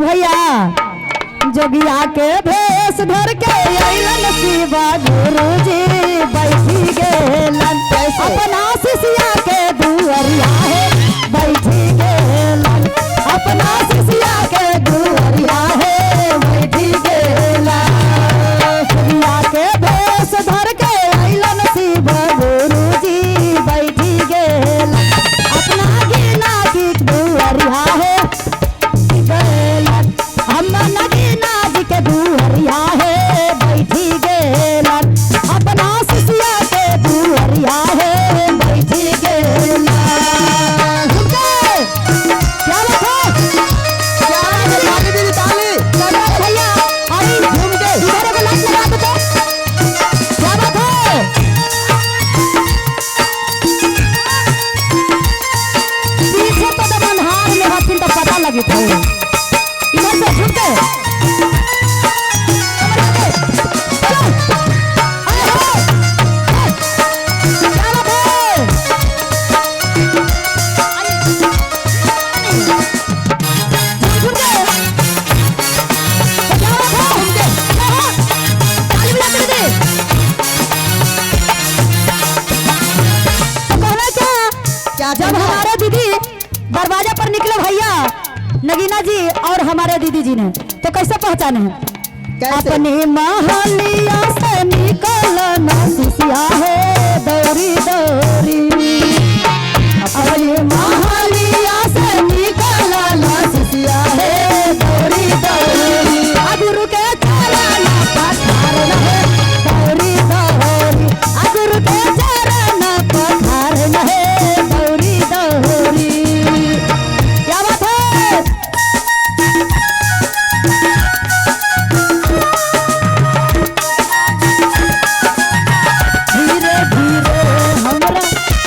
भैया जोगिया के भेष धर के अइलन शिवा गुरुजी बैठी गेलन अपना शिष्या के दुअरिया है बैठी गेलन अपना शिष्या के दुअरिया है बैठी गेलन जोगिया के भेष धर के अइलन शिवा गुरुजी बैठी गेलन अपना गिना की दुअरिया है हम नगीना जी के दुहरिया है बैठी गेलन अपना शिष्या के दुहरिया है बैठी गेलन क्या बात है क्या ताली दी ताली चलो भैया आई झूम के इधर को लाइट लगा दो क्या बात है पीछे तो दमनहार में हथिन तो पता लगी था इधर से झुक के जब हमारे दीदी दरवाजा पर निकले भैया नगीना जी और हमारे दीदी जी ने तो कैसे पहचाने हैं अपनी महलिया से निकलना शिष्या है दौरी दौरी अपनी महलिया से निकलना शिष्या है दौरी दौरी गुरु के चरण पखार है दौरी दौरी गुरु के चरण पखार है दौरी दौरी क्या बात है धीरे धीरे हमरा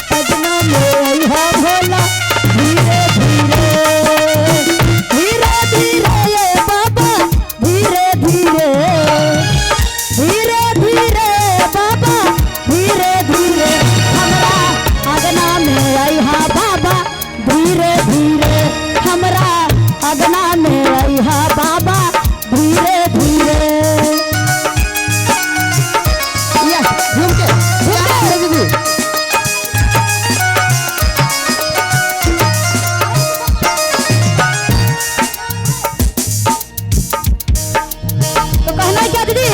सजना में अइहा भोला धीरे धीरे धीरे धीरे ये बाबा धीरे धीरे धीरे धीरे बाबा धीरे धीरे हमरा अगना में अइहा बाबा धीरे धीरे हमरा अगना में अइहा बाबा धीरे धीरे झूम के दीदी तो कहना क्या दीदी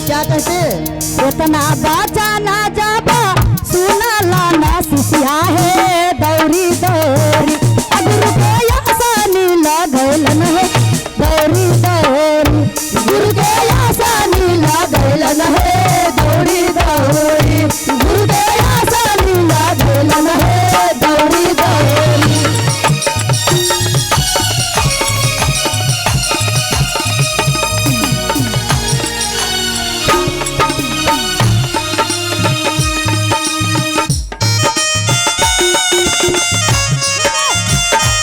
क्या कहते इतना बाचा ना जाबा सुना लाना शिष्या है दौरी दौरी गुरु के आसानी लगलन है दौरी दौरी गुरु के आसानी लगलन है दौरी दौरी गुरु के आसानी लगलन है दौरी दौरी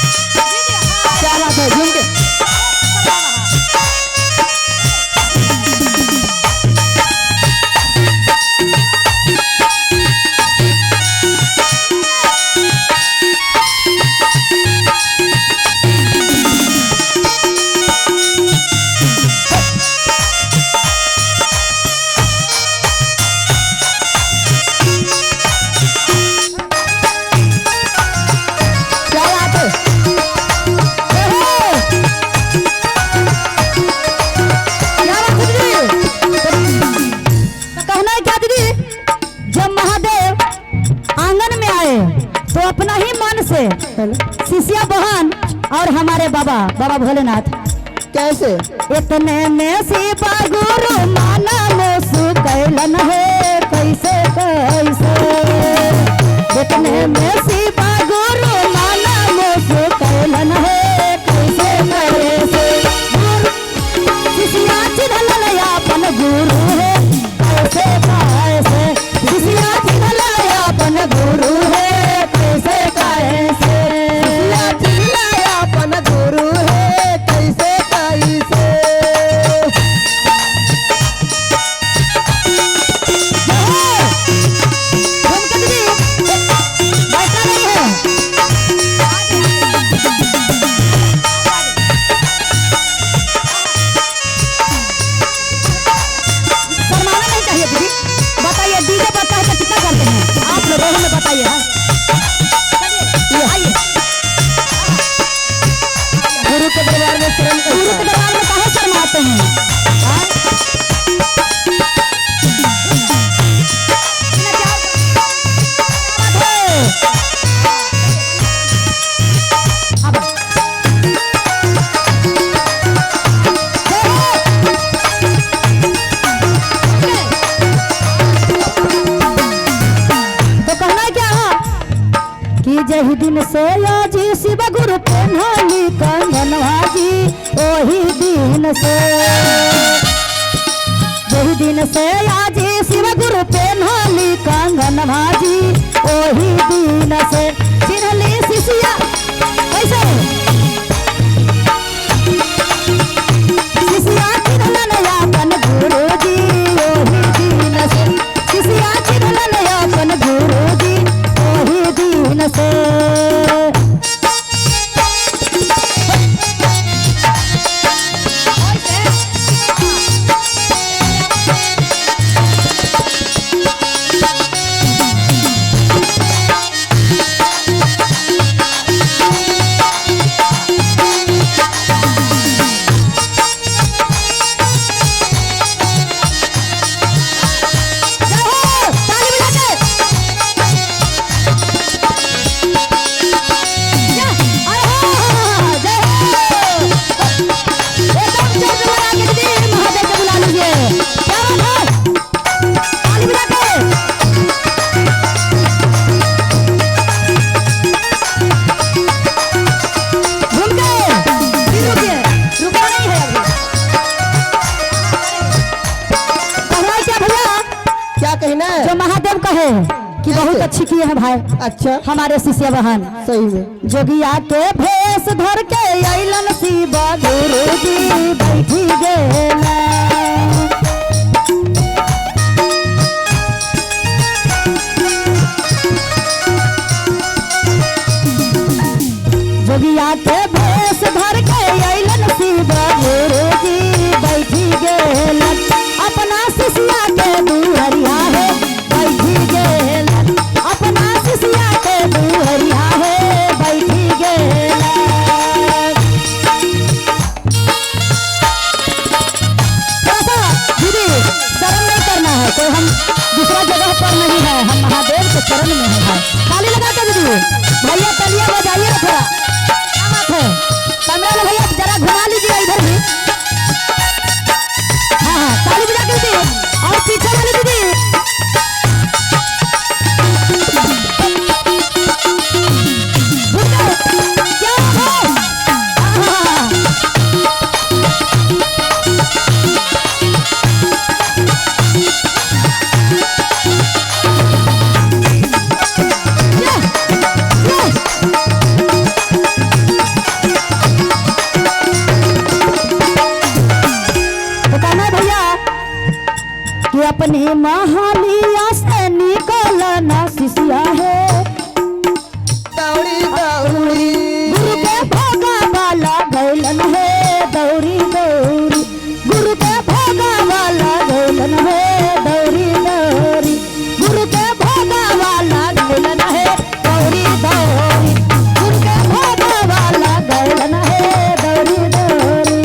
क्या बात है झूम के क्या बात है कहना है क्या दीदी जब महादेव आंगन में आए तो अपना ही मन से शिष्या बहन और हमारे बाबा बाबा भोलेनाथ कैसे इतने में शिवा गुरु माना मोसु कैलन है कैसे कैसे इतने में शिवा गुरु माना मोसु कैलन है कैसे कैसे शिष्या चिन्हलन अपन गुरु है कैसे कैसे शिष्या चिन्हलन अपन गुरु है कैसे कैसे शिष्या चिन्हलन अपन गुरु है कैसे कैसे हम कभी बैठा नहीं है गुरु के दरबार में शरण गुरु के दरबार में काहे शर्माते हैं? जही दिन से आजी शिव गुरु पेन्हली कंगनवा जी, ओही दिन से जही दिन से आजी शिव गुरु पेन्हली कंगनवा जी, ओही दिन से चिन्हली शिष्या कैसे शिष्या चिन्हलन अपन गुरु जी, ओही दिन से शिष्या चिन्हलन अपन गुरु जी, ओही दिन से। जो महादेव कहे कि बहुत अच्छी किए हैं भाई। अच्छा हमारे शिष्य बहन सही में जोगिया के भेष धर के अइलन शिव गुरु जी, बैठी गेला जोगिया के भेष धर के अइलन शिव गुरु जी, बैठी गेला अपना शिष्या के दुहरिया है, बैठी गेला अपना शिष्या के दुहरिया है, बैठी गेला। दीदी शर्म नहीं करना है, कोई हम दूसरा जगह पर नहीं है, हम महादेव के चरण में है। ताली लगा के दीदी भैया तालियां बजाइए ना थोड़ा, क्या बात है? कैमरा में भैया जरा घुमा लीजिए इधर भी। हाँ ताली बजा के दीदी और पीछे वाली दीदी क्या है? तो कहना भैया कि अपनी महालिया से निकलना शिष्या है, दौड़ी दौड़ी गुरु के भोगा वाला गैलन है, दौड़ी दौड़ी गुरु के भोगा वाला गैलन है, दौड़ी दौड़ी गुरु के भोगा वाला गैलन है, दौड़ी दौड़ी गुरु के भोगा वाला गैलन है, दौड़ी दौड़ी।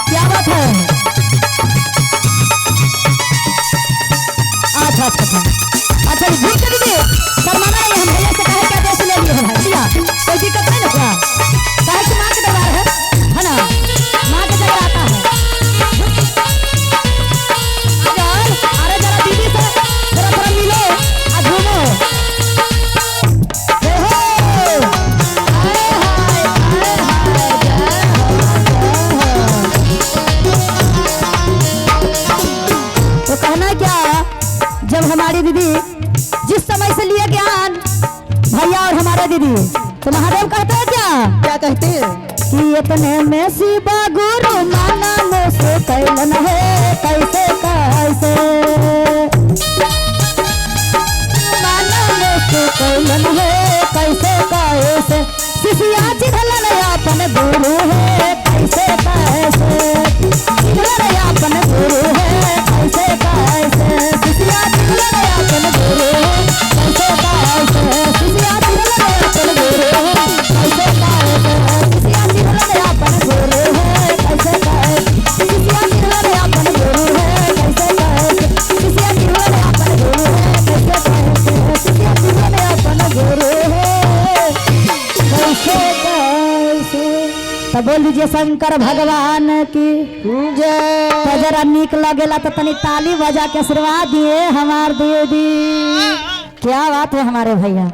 क्या बात है? अच्छा अच्छा अच्छा ये भूल के दीजिए, शर्माना नहीं, हम भैया से कहे क्या ड्रेस ले लिए हैं भाई, भैया कोई दिक्कत नहीं ना क्या? कहे कि माँ के दरबार है ना, माँ के जगह आता है। अरे जरा दीदी से थोड़ा थोड़ा मिलो और घूमो। जय हो, हाय हाय हाय हाय, तो कहना क्या, जब हमारी दीदी जिस समय से लिए ज्ञान भैया और हमारे दीदी, तो महादेव कहते हैं क्या कहते हैं कि इतने में शिव गुरु माना मुझसे कैलन है, कैसे कैसे माना मुझसे कैलन है, कैसे कैसे शिष्या चिन्हलन अपन गुरु है, कैसे कैसे चिन्हलन अपन गुरु है, तो बोल दीजिए शंकर भगवान की। जय। तो जरा नीक लगेला तो तनी ताली बजा के आशीर्वाद दिए हमार दीदी। क्या बात है हमारे भैया।